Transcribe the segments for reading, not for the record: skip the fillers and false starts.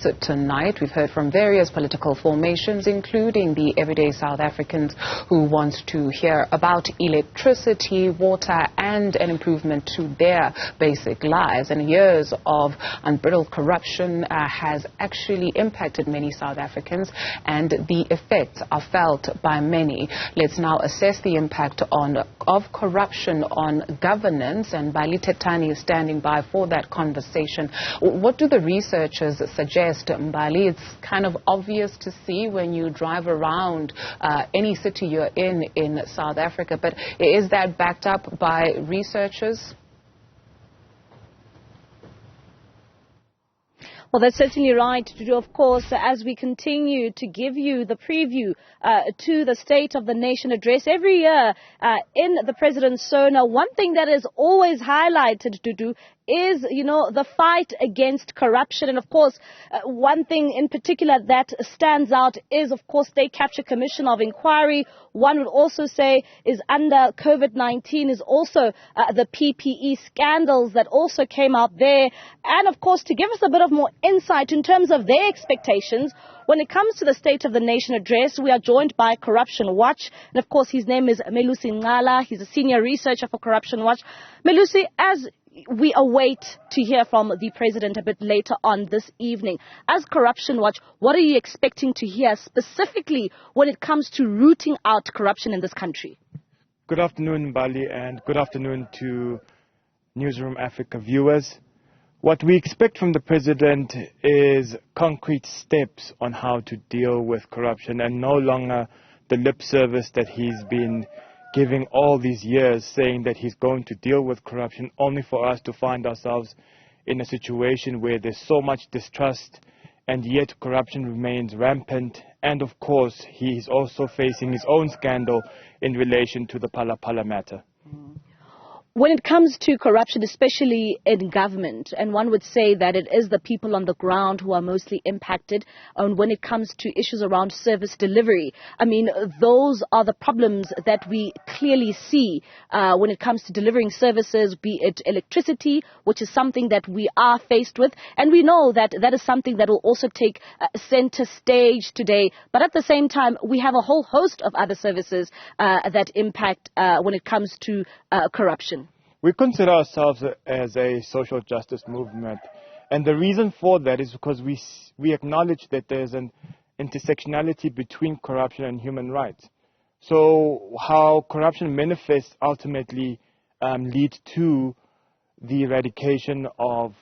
So tonight, we've heard from various political formations, including the everyday South Africans who want to hear about electricity, water, and an improvement to their basic lives. And years of unbridled corruption has actually impacted many South Africans, and the effects are felt by many. Let's now assess the impact of corruption on governance, and Bali Tetani is standing by for that conversation. What do the researchers suggest? Mbali, it's kind of obvious to see when you drive around any city you're in South Africa, but is that backed up by researchers? Well, that's certainly right, Juju. Of course, as we continue to give you the preview to the State of the Nation address every year in the President's Sona, one thing that is always highlighted, Juju, is, the fight against corruption. And, of course, one thing in particular that stands out is, of course, State Capture Commission of Inquiry. One would also say is under COVID-19 is also the PPE scandals that also came out there. And, of course, to give us a bit of more insight in terms of their expectations, when it comes to the State of the Nation address, we are joined by Corruption Watch. And, of course, his name is Melusi Ncala. He's a senior researcher for Corruption Watch. Melusi, as we await to hear from the President a bit later on this evening, as Corruption Watch, what are you expecting to hear specifically when it comes to rooting out corruption in this country? Good afternoon, Bali, and good afternoon to Newzroom Afrika viewers. What we expect from the President is concrete steps on how to deal with corruption, and no longer the lip service that he's been giving all these years, saying that he's going to deal with corruption, only for us to find ourselves in a situation where there's so much distrust and yet corruption remains rampant. And of course, he's also facing his own scandal in relation to the Phala matter. When it comes to corruption, especially in government, and one would say that it is the people on the ground who are mostly impacted, and when it comes to issues around service delivery, I mean, those are the problems that we clearly see when it comes to delivering services, be it electricity, which is something that we are faced with, and we know that that is something that will also take center stage today. But at the same time, we have a whole host of other services that impact when it comes to corruption. We consider ourselves as a social justice movement, and the reason for that is because we acknowledge that there's an intersectionality between corruption and human rights. So how corruption manifests ultimately leads to the eradication of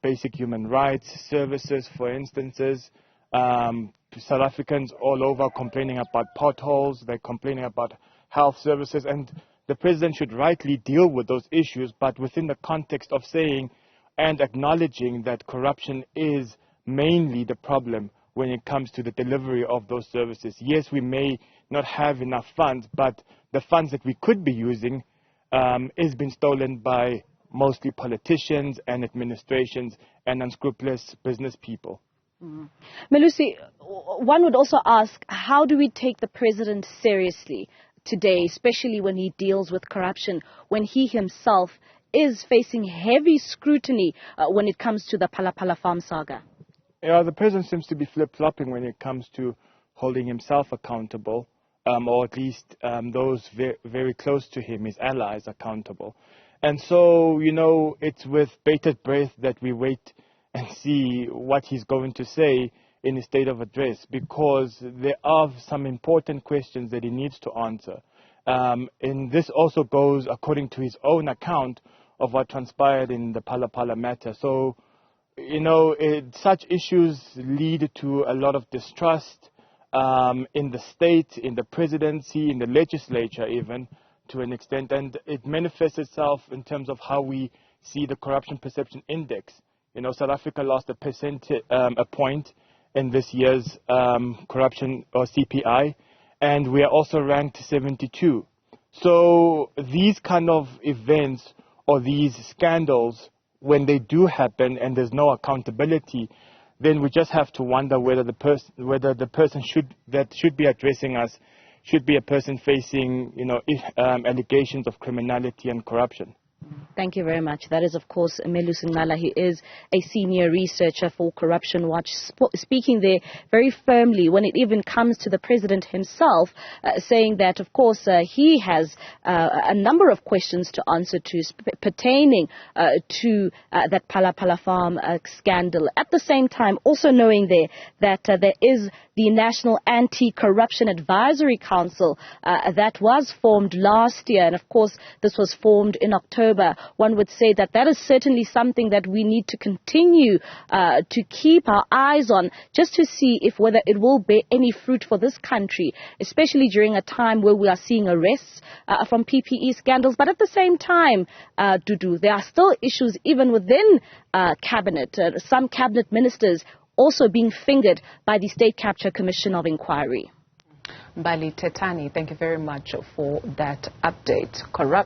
basic human rights, services, for instances. South Africans all over complaining about potholes, they're complaining about health services, and the President should rightly deal with those issues, but within the context of saying and acknowledging that corruption is mainly the problem when it comes to the delivery of those services. Yes, we may not have enough funds, but the funds that we could be using is being stolen by mostly politicians and administrations and unscrupulous business people. Melusi, one would also ask, how do we take the President seriously today, especially when he deals with corruption, when he himself is facing heavy scrutiny when it comes to the Phala farm saga? Yeah, the President seems to be flip-flopping when it comes to holding himself accountable, or at least those very close to him, his allies, accountable. And so, it's with bated breath that we wait and see what he's going to say in his state of address, because there are some important questions that he needs to answer. And this also goes according to his own account of what transpired in the Phala matter. So, such issues lead to a lot of distrust in the state, in the presidency, in the legislature even, to an extent. And it manifests itself in terms of how we see the Corruption Perception Index. South Africa lost a point in this year's corruption or CPI, and we are also ranked 72. So these kind of events or these scandals, when they do happen and there's no accountability, then we just have to wonder whether the person that should be addressing us should be a person facing allegations of criminality and corruption. Thank you very much. That is, of course, Melusi Ncala. He is a senior researcher for Corruption Watch, speaking there very firmly when it even comes to the president himself, saying that, of course, he has a number of questions to answer to pertaining to that Phala Phala Farm scandal. At the same time, also knowing there that there is the National Anti-Corruption Advisory Council that was formed last year, and of course this was formed in October. One would say that that is certainly something that we need to continue to keep our eyes on, just to see if whether it will bear any fruit for this country, especially during a time where we are seeing arrests from PPE scandals. But at the same time, Dudu, there are still issues even within cabinet. Some cabinet ministers also being fingered by the State Capture Commission of Inquiry. Bali Tetani, thank you very much for that update.